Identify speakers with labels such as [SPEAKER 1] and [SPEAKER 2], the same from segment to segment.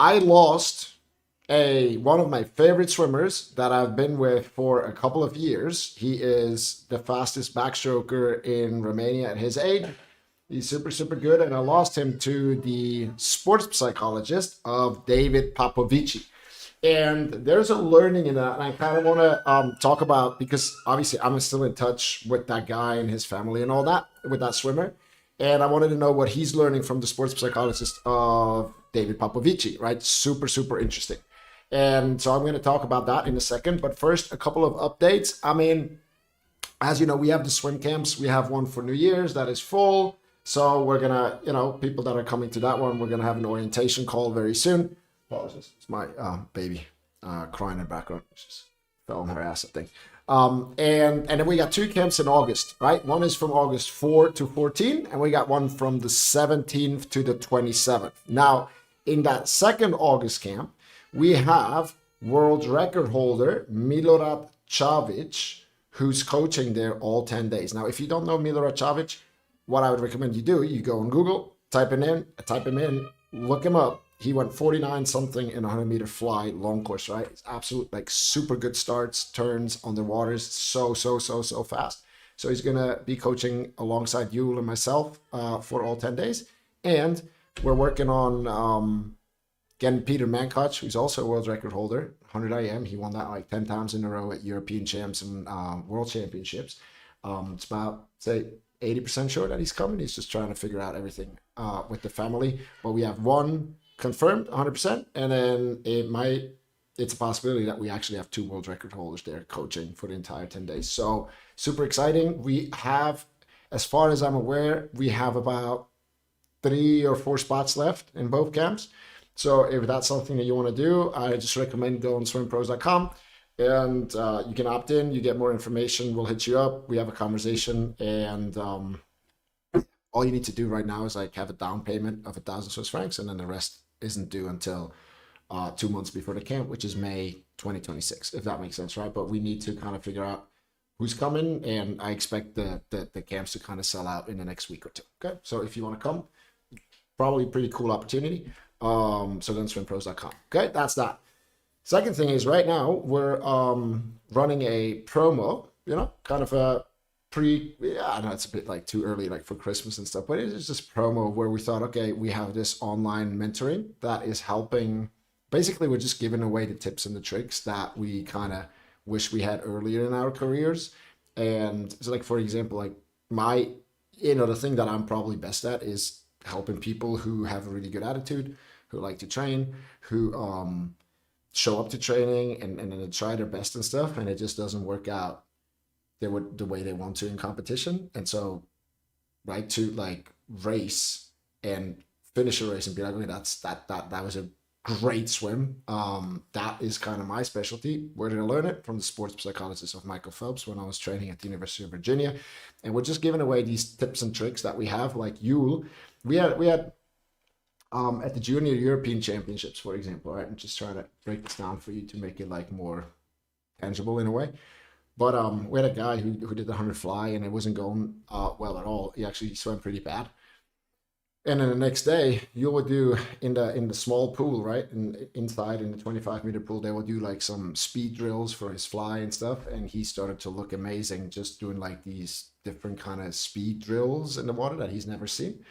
[SPEAKER 1] I lost one of my favorite swimmers that I've been with for a couple of years. He is the fastest backstroker in Romania at his age. He's super, super good. And I lost him to the sports psychologist of David Popovici. And there's a learning in that. And I kind of want to talk about, because obviously I'm still in touch with that guy and his family and all that, with that swimmer. And I wanted to know what he's learning from the sports psychologist of David Popovici, right? Super, super interesting. And so I'm going to talk about that in a second. But first, a couple of updates. I mean, as you know, we have the swim camps. We have one for New Year's that is full. So we're going to, people that are coming to that one, we're going to have an orientation call very soon. Apologies. It's my baby crying in the background. She just fell on her ass, I think. And then we got 2 camps in August, right? One is from August 4 to 14, and we got one from the 17th to the 27th. Now, in that second August camp, we have world record holder Milorad Čavić, who's coaching there all 10 days. Now, if you don't know Milorad Čavić, what I would recommend you do, you go on Google, type him in, look him up. He went 49 something in a 100-meter fly long course, right? It's absolute, like, super good starts, turns on the waters, so fast. So he's gonna be coaching alongside Yul and myself for all 10 days. And we're working on getting Peter Mankoč, who's also a world record holder, 100 IM. He won that like 10 times in a row at European champs and world championships. It's about, say, 80% sure that he's coming. He's just trying to figure out everything with the family. But we have one confirmed 100%, and then it's a possibility that we actually have 2 world record holders there coaching for the entire 10 days. So super exciting. We have, as far as I'm aware, we have about 3 or 4 spots left in both camps. So if that's something that you want to do, I just recommend go on swimpros.com, and you can opt in. You get more information. We'll hit you up. We have a conversation, and all you need to do right now is like have a down payment of 1,000 Swiss francs, and then the rest isn't due until 2 months before the camp, which is May 2026, if that makes sense, right? But we need to kind of figure out who's coming, and I expect the camps to kind of sell out in the next week or 2. Okay, so if you want to come, probably a pretty cool opportunity. So then swimpros.com. Okay, that's that. Second thing is, right now we're running a promo, kind of a I know it's a bit like too early, like for Christmas and stuff, but it is just promo where we thought, okay, we have this online mentoring that is helping. Basically, we're just giving away the tips and the tricks that we kind of wish we had earlier in our careers. And so, like, for example, like the thing that I'm probably best at is helping people who have a really good attitude, who like to train, who show up to training and then try their best and stuff, and it just doesn't work out the way they want to in competition. And so, right, to like race and finish a race and be like, okay, that was a great swim. That is kind of my specialty. Where did I learn it? From the sports psychologist of Michael Phelps when I was training at the University of Virginia. And we're just giving away these tips and tricks that we have, like Yul. We had at the Junior European Championships, for example, right? I'm just trying to break this down for you to make it like more tangible in a way. But we had a guy who did the 100 fly, and it wasn't going well at all. He actually swam pretty bad. And then the next day, you would do in the small pool, right? And inside in the 25-meter pool, they would do like some speed drills for his fly and stuff. And he started to look amazing just doing like these different kind of speed drills in the water that he's never seen.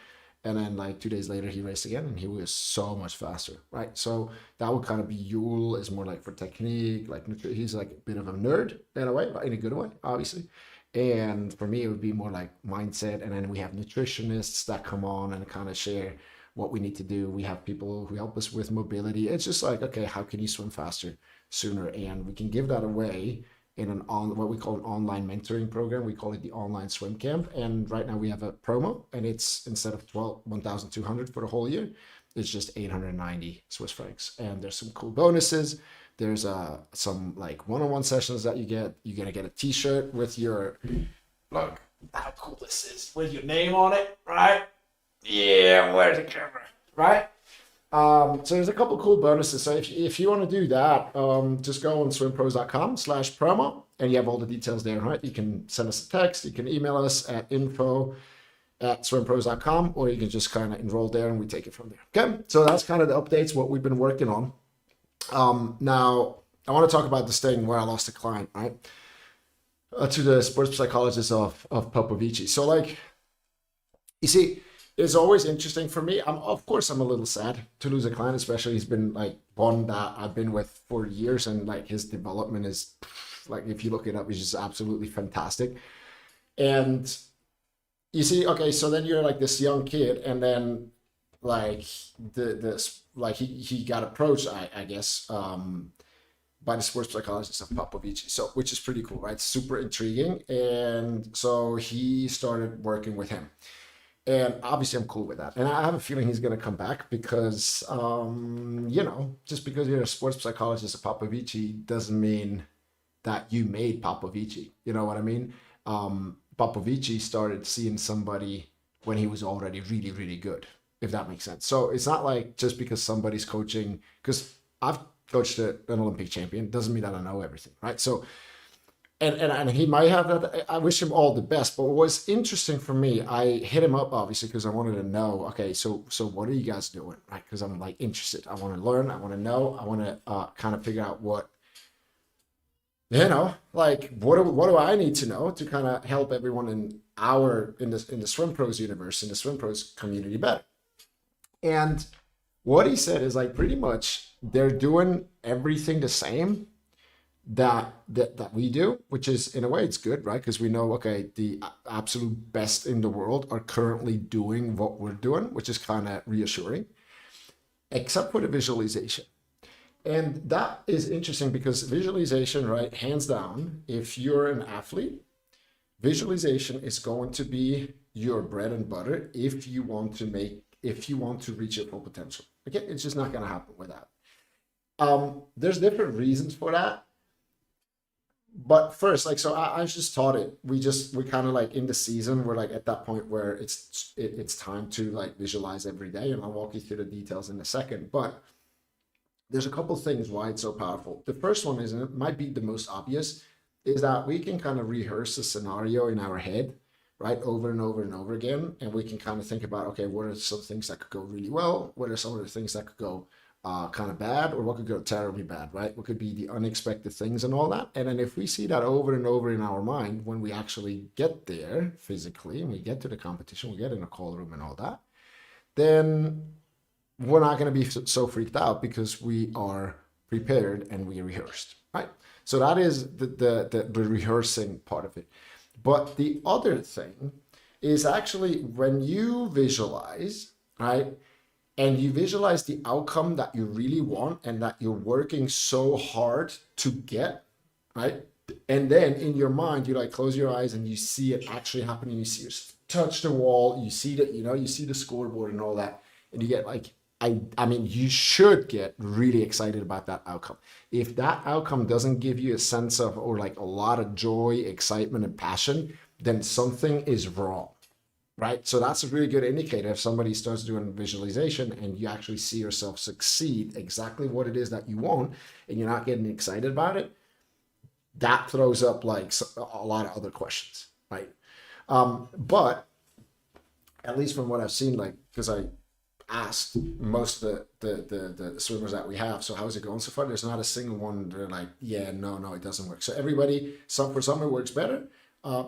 [SPEAKER 1] And then like 2 days later, he raced again, and he was so much faster, right? So that would kind of be Yul, is more like for technique, like he's like a bit of a nerd in a way, but in a good way, obviously. And for me, it would be more like mindset. And then we have nutritionists that come on and kind of share what we need to do. We have people who help us with mobility. It's just like, okay, how can you swim faster, sooner? And we can give that away in what we call an online mentoring program. We call it the online swim camp. And right now we have a promo, and it's instead of 1,200 for the whole year, it's just 890 Swiss francs. And there's some cool bonuses. There's some like one-on-one sessions that you get. You're gonna get a T-shirt with your, look how cool this is, with your name on it, right? Yeah, where's the camera, right? So there's a couple cool bonuses. So if you want to do that, just go on swimpros.com/promo, and you have all the details there, right? You can send us a text, you can email us at info at swimpros.com, or you can just kind of enroll there and we take it from there. Okay, so that's kind of the updates, what we've been working on. Now, I want to talk about this thing where I lost a client, right? To the sports psychologist of Popovici. So like, you see, it's always interesting for me. Of course, I'm a little sad to lose a client, especially he's been like one that I've been with for years, and like his development is like, if you look it up, it's just absolutely fantastic. And you see, okay, so then you're like this young kid, and then like he got approached, I guess, by the sports psychologist of Popovici, so which is pretty cool, right? Super intriguing. And so he started working with him, and obviously I'm cool with that. And I have a feeling he's going to come back because, just because you're a sports psychologist of Popovici doesn't mean that you made Popovici. You know what I mean? Popovici started seeing somebody when he was already really, really good, if that makes sense. So it's not like just because somebody's coaching, because I've coached an Olympic champion, doesn't mean that I know everything, right? So, and he might have that. I wish him all the best. But what was interesting for me, I hit him up obviously because I wanted to know, okay, so what are you guys doing, right? Because I'm like interested. I want to learn. I want to know. I want to kind of figure out what, like what do I need to know to kind of help everyone in the Swimpros universe, in the Swimpros community better. And what he said is like pretty much they're doing everything the same that we do, which is in a way it's good, right? Because we know, okay, the absolute best in the world are currently doing what we're doing, which is kind of reassuring, except for the visualization. And that is interesting because visualization, right, hands down, if you're an athlete, visualization is going to be your bread and butter if you want to reach your full potential. Okay, it's just not going to happen without. There's different reasons for that. But first, like, so I just taught it. We're kind of like in the season, we're like at that point where it's time to like visualize every day. And I'll walk you through the details in a second. But there's a couple things why it's so powerful. The first one is, and it might be the most obvious, is that we can kind of rehearse a scenario in our head, right, over and over and over again. And we can kind of think about, okay, what are some things that could go really well? What are some of the things that could go kind of bad, or what could go terribly bad, right? What could be the unexpected things and all that. And then if we see that over and over in our mind, when we actually get there physically and we get to the competition, we get in a call room and all that, then we're not going to be so freaked out because we are prepared and we rehearsed, right? So that is the rehearsing part of it. But the other thing is actually when you visualize, right? And you visualize the outcome that you really want and that you're working so hard to get, right? And then in your mind, you like close your eyes and you see it actually happening. You see it touch the wall. You see that, you see the scoreboard and all that. And you get like, I mean, you should get really excited about that outcome. If that outcome doesn't give you a sense of, or like a lot of joy, excitement, and passion, then something is wrong, right? So that's a really good indicator. If somebody starts doing visualization and you actually see yourself succeed exactly what it is that you want, and you're not getting excited about it, that throws up like a lot of other questions, right? But at least from what I've seen, like, because I asked most of the swimmers that we have, so how's it going so far? There's not a single one they're like, yeah, no, it doesn't work. So everybody, for some it works better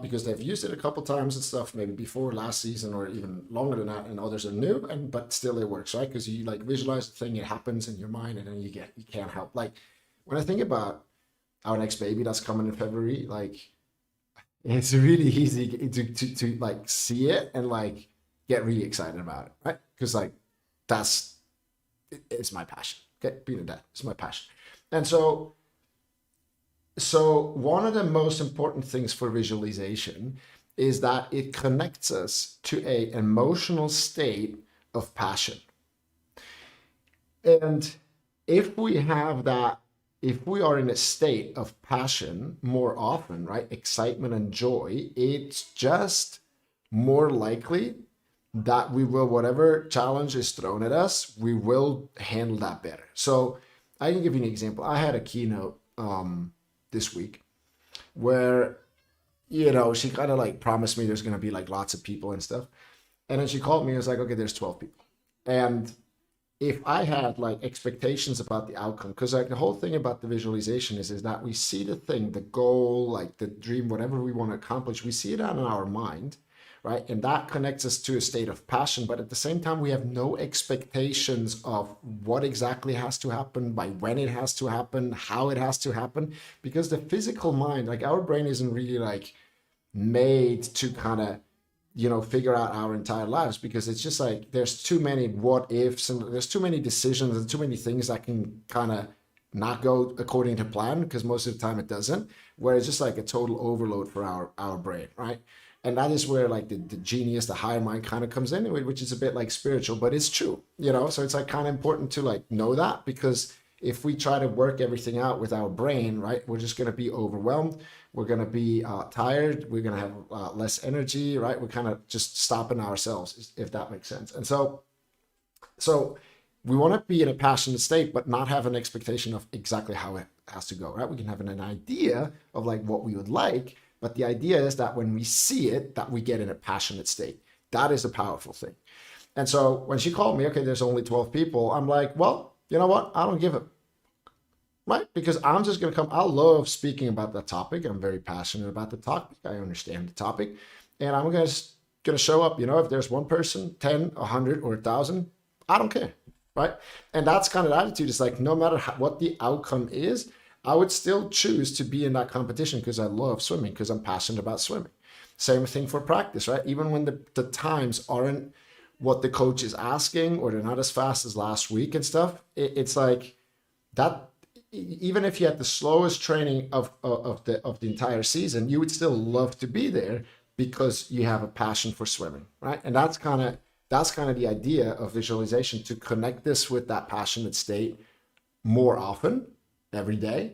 [SPEAKER 1] because they've used it a couple times and stuff, maybe before last season or even longer than that, and others are new, but still it works, right? Because you like visualize the thing, it happens in your mind, and then you can't help. Like when I think about our next baby that's coming in February, like it's really easy to like see it and like get really excited about it, right? Because like it's my passion. Okay, being a dad, it's my passion. And so one of the most important things for visualization is that it connects us to an emotional state of passion. And if we have that, if we are in a state of passion more often, right, excitement and joy, it's just more likely that we will, whatever challenge is thrown at us, we will handle that better. So I can give you an example. I had a keynote this week where, she kind of like promised me there's going to be like lots of people and stuff. And then she called me and was like, okay, there's 12 people. And if I had like expectations about the outcome, because like the whole thing about the visualization is that we see the thing, the goal, like the dream, whatever we want to accomplish, we see it out in our mind, right? And that connects us to a state of passion. But at the same time, we have no expectations of what exactly has to happen, by when it has to happen, how it has to happen, because the physical mind, like our brain isn't really like made to kind of, you know, figure out our entire lives, because it's just like there's too many what ifs and there's too many decisions and too many things that can kind of not go according to plan, because most of the time it doesn't, where it's just like a total overload for our brain, right? And that is where like the genius, the higher mind kind of comes in, which is a bit like spiritual, but it's true, you know? So it's like kind of important to like know that, because if we try to work everything out with our brain, right, we're just going to be overwhelmed. We're going to be tired. We're going to have less energy, right? We're kind of just stopping ourselves, if that makes sense. And so we want to be in a passionate state, but not have an expectation of exactly how it has to go, right? We can have an idea of like what we would like, but the idea is that when we see it, that we get in a passionate state. That is a powerful thing. And so when she called me, okay, there's only 12 people, I'm like, well, you know what? I don't give a, right? Because I'm just going to come. I love speaking about that topic. I'm very passionate about the topic. I understand the topic. And I'm going to show up, you know, if there's one person, 10, 100, or 1,000, I don't care, right? And that's kind of the attitude. It's like, no matter what the outcome is, I would still choose to be in that competition because I love swimming, because I'm passionate about swimming. Same thing for practice, right? Even when the times aren't what the coach is asking, or they're not as fast as last week and stuff, it's like that. Even if you had the slowest training of the entire season, you would still love to be there because you have a passion for swimming, right? And that's kind of the idea of visualization, to connect this with that passionate state more often, every day.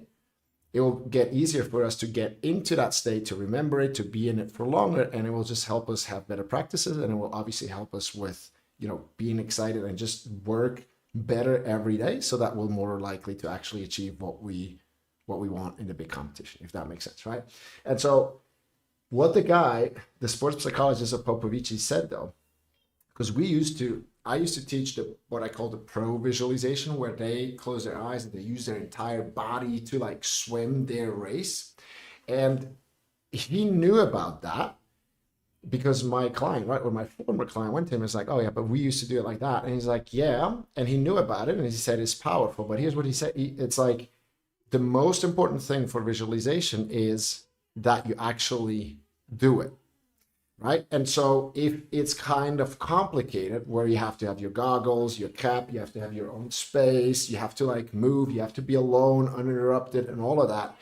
[SPEAKER 1] It will get easier for us to get into that state, to remember it, to be in it for longer, and it will just help us have better practices, and it will obviously help us with, you know, being excited and just work better every day, so that we're more likely to actually achieve what we want in the big competition, if that makes sense, right? And so what the sports psychologist of Popovici said, though, because I used to teach what I call the pro visualization, where they close their eyes and they use their entire body to like swim their race. And he knew about that because my client, right, or my former client went to him and was like, oh yeah, but we used to do it like that. And he's like, yeah. And he knew about it and he said it's powerful. But here's what he said. It's like the most important thing for visualization is that you actually do it. Right? And so if it's kind of complicated, where you have to have your goggles, your cap, you have to have your own space, you have to like move, you have to be alone, uninterrupted, and all of that,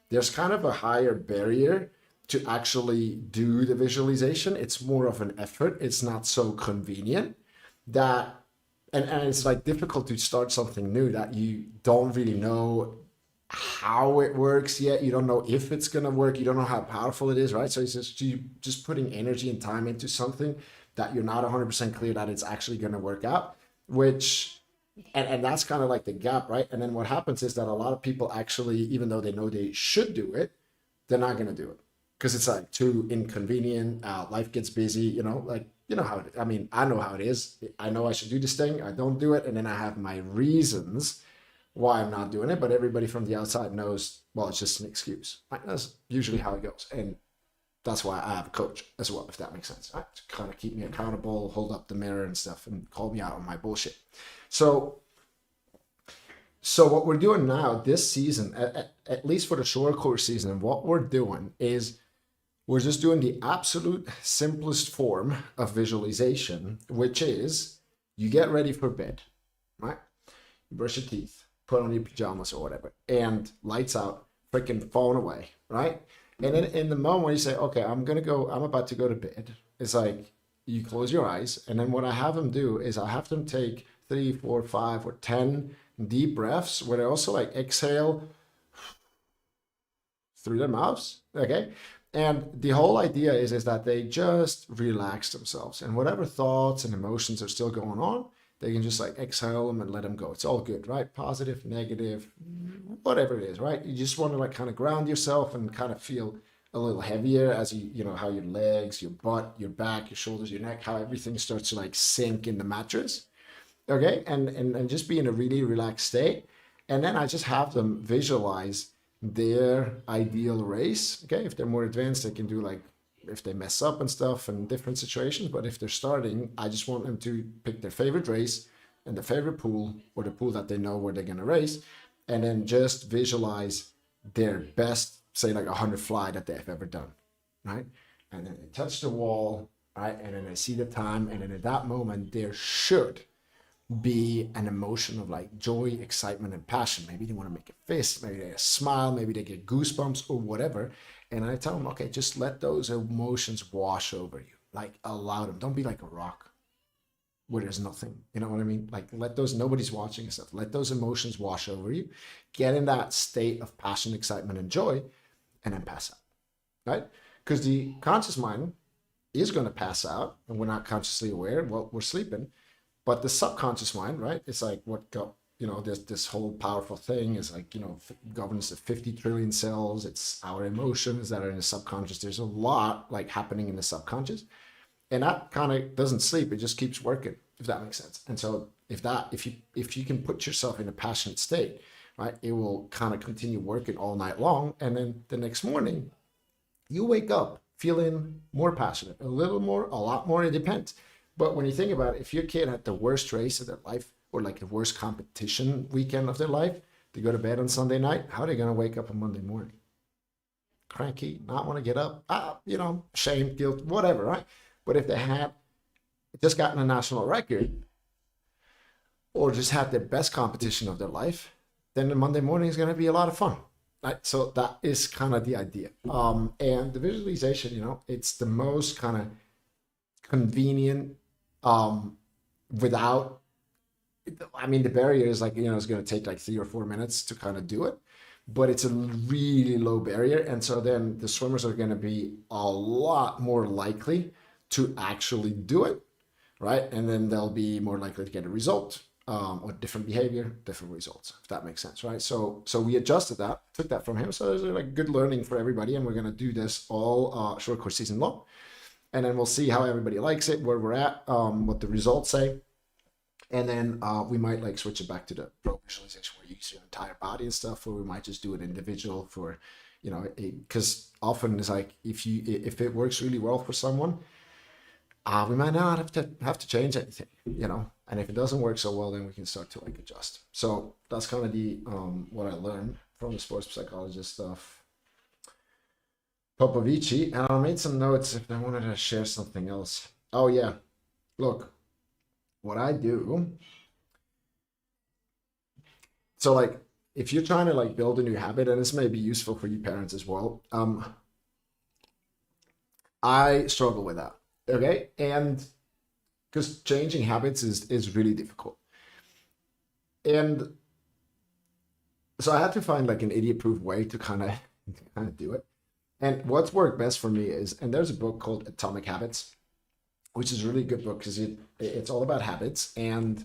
[SPEAKER 1] there's kind of a higher barrier to actually do the visualization. It's more of an effort. It's not so convenient that, and it's like difficult to start something new that you don't really know how it works yet. You don't know if it's going to work. You don't know how powerful it is, right? So it's just putting energy and time into something that you're not 100% clear that it's actually going to work out, which, and that's kind of like the gap, right? And then what happens is that a lot of people actually, even though they know they should do it, they're not going to do it because it's like too inconvenient. Life gets busy, you know, like, you know how it, I mean, I know how it is. I know I should do this thing. I don't do it. And then I have my reasons why I'm not doing it, but everybody from the outside knows, well, it's just an excuse. Right? That's usually how it goes. And that's why I have a coach as well, if that makes sense. Right? To kind of keep me accountable, hold up the mirror and stuff, and call me out on my bullshit. So what we're doing now this season, at least for the short course season, what we're doing is we're just doing the absolute simplest form of visualization, which is you get ready for bed, right? You brush your teeth, put on your pajamas or whatever, and lights out, freaking phone away, right? And then in the moment when you say, okay, I'm about to go to bed, it's like you close your eyes, and then what I have them do is I have them take 3, 4, 5, or 10 deep breaths where they also like exhale through their mouths, okay? And the whole idea is that they just relax themselves, and whatever thoughts and emotions are still going on, they can just like exhale them and let them go. It's all good, right? Positive, negative, whatever it is, right? You just want to like kind of ground yourself and kind of feel a little heavier as you know, how your legs, your butt, your back, your shoulders, your neck, how everything starts to like sink in the mattress. Okay. And just be in a really relaxed state. And then I just have them visualize their ideal race. Okay. If they're more advanced, they can do like, if they mess up and stuff and different situations. But if they're starting, I just want them to pick their favorite race and their favorite pool, or the pool that they know where they're going to race. And then just visualize their best, say like 100 fly that they've ever done. Right. And then they touch the wall. Right. And then they see the time. And then at that moment, there should be an emotion of like joy, excitement, and passion. Maybe they want to make a fist, maybe they smile, maybe they get goosebumps or whatever. And I tell them, okay, just let those emotions wash over you. Like allow them. Don't be like a rock where there's nothing. You know what I mean? Like let those, nobody's watching and stuff. Let those emotions wash over you. Get in that state of passion, excitement, and joy, and then pass out. Right? Because the conscious mind is going to pass out, and we're not consciously aware. Well, we're sleeping. But the subconscious mind, right? It's like what got, you know, this whole powerful thing is like, you know, governs the 50 trillion cells. It's our emotions that are in the subconscious. There's a lot like happening in the subconscious, and that kind of doesn't sleep. It just keeps working, if that makes sense. And so if you can put yourself in a passionate state, right, it will kind of continue working all night long. And then the next morning you wake up feeling more passionate, a lot more, it depends. But when you think about it, if your kid had the worst race of their life, or like the worst competition weekend of their life, they go to bed on Sunday night, how are they going to wake up on Monday morning? Cranky, not want to get up, you know, shame, guilt, whatever, right? But if they had just gotten a national record, or just had the best competition of their life, then the Monday morning is going to be a lot of fun. Right? So that is kind of the idea. And the visualization, you know, it's the most kind of convenient, without, I mean, the barrier is like, you know, it's going to take like 3 or 4 minutes to kind of do it, but it's a really low barrier. And so then the swimmers are going to be a lot more likely to actually do it, right? And then they'll be more likely to get a result, or different behavior, different results, if that makes sense, right? So we adjusted that, took that from him. So there's like good learning for everybody. And we're going to do this all short course season long. And then we'll see how everybody likes it, where we're at, what the results say. And then we might like switch it back to the pro visualization where you use your entire body and stuff, or we might just do it individual for, you know, because often it's like if it works really well for someone, we might not have to change anything, you know. And if it doesn't work so well, then we can start to like adjust. So that's kind of the what I learned from the sports psychologist stuff. Popovici, and I made some notes if I wanted to share something else. Oh yeah, look, what I do. So like, if you're trying to like build a new habit, and this may be useful for you parents as well. I struggle with that. Okay, and because changing habits is really difficult, and so I had to find like an idiot-proof way to kind of do it. And what's worked best for me is, and there's a book called Atomic Habits, which is a really good book because it's all about habits, and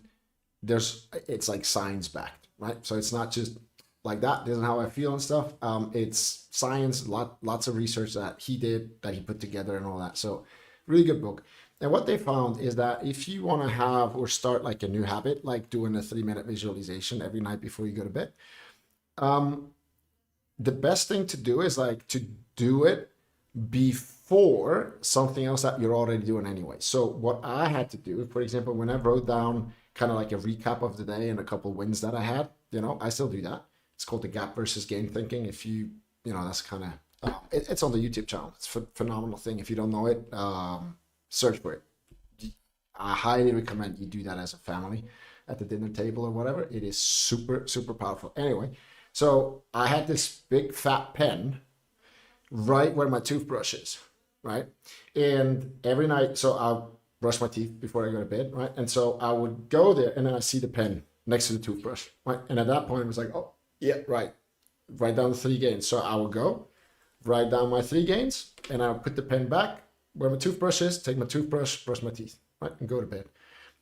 [SPEAKER 1] it's like science backed, right? So it's not just like that. This is how I feel and stuff. It's science, lots of research that he did, that he put together and all that. So really good book. And what they found is that if you want to have or start like a new habit, like doing a 3-minute visualization every night before you go to bed, the best thing to do is like to do it before something else that you're already doing anyway. So what I had to do, for example, when I wrote down kind of like a recap of the day and a couple wins that I had, you know, I still do that. It's called the gap versus gain thinking. If you know, that's kind of, it's on the YouTube channel. It's a phenomenal thing. If you don't know it, search for it. I highly recommend you do that as a family at the dinner table or whatever. It is super, super powerful. Anyway, so I had this big fat pen right where my toothbrush is, right? And every night, so I'll brush my teeth before I go to bed, right? And so I would go there, and then I see the pen next to the toothbrush, right? And at that point, it was like, oh, yeah, right. Write down the 3 gains. So I would go, write down my 3 gains, and I'll put the pen back where my toothbrush is, take my toothbrush, brush my teeth, right? And go to bed.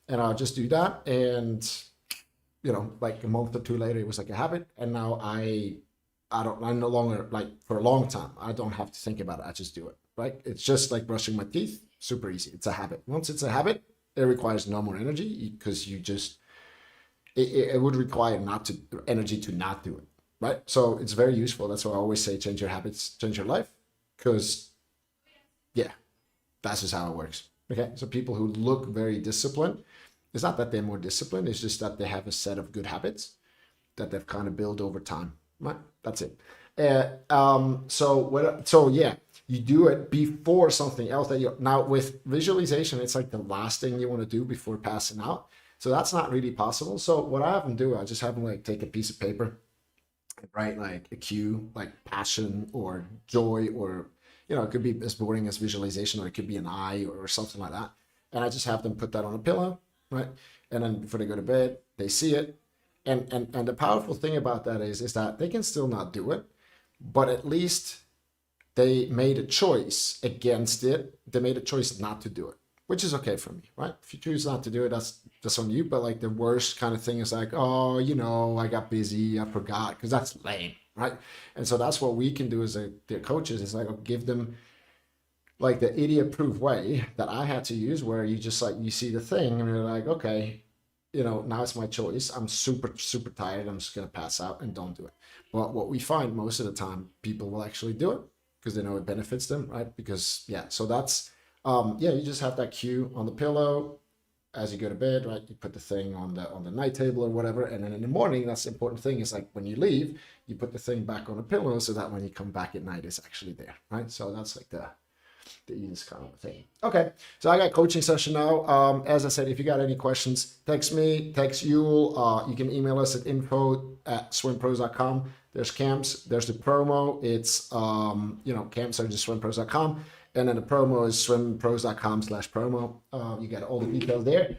[SPEAKER 1] And I'll just do that. And, you know, like a month or 2 later, it was like a habit. And now I I no longer, like, for a long time, I don't have to think about it. I just do it, right? It's just like brushing my teeth, super easy. It's a habit. Once it's a habit, it requires no more energy, because it would require energy to not do it, right? So it's very useful. That's why I always say change your habits, change your life, because yeah, that's just how it works. Okay, so people who look very disciplined, it's not that they're more disciplined, it's just that they have a set of good habits that they've kind of built over time, right? That's it. So yeah, you do it before something else that you now with visualization. It's like the last thing you want to do before passing out. So that's not really possible. So what I have them do, I just have them like take a piece of paper and write like a cue, like passion or joy, or it could be as boring as visualization, or it could be an eye or something like that. And I just have them put that on a pillow, right? And then before they go to bed, they see it. And the powerful thing about that is that they can still not do it, but at least they made a choice against it. They made a choice not to do it, which is okay for me, right? If you choose not to do it, that's on you. But like the worst kind of thing is like, oh, I got busy, I forgot, because that's lame, right? And so that's what we can do as the coaches, is like give them like the idiot-proof way that I had to use, where you just like, you see the thing and you're like, okay, now it's my choice. I'm super, super tired. I'm just going to pass out, and don't do it. But what we find most of the time, people will actually do it because they know it benefits them, right? Because, yeah, so that's, you just have that cue on the pillow as you go to bed, right? You put the thing on the night table or whatever. And then in the morning, that's the important thing, is like when you leave, you put the thing back on the pillow so that when you come back at night, it's actually there, right? So that's like the easiest kind of thing. Okay, so I got coaching session now. As I said, if you got any questions, text me, text Yul. You can email us at info@swimpros.com. There's camps, there's the promo. It's camps are just swimpros.com, and then the promo is swimpros.com/promo. You get all the details there.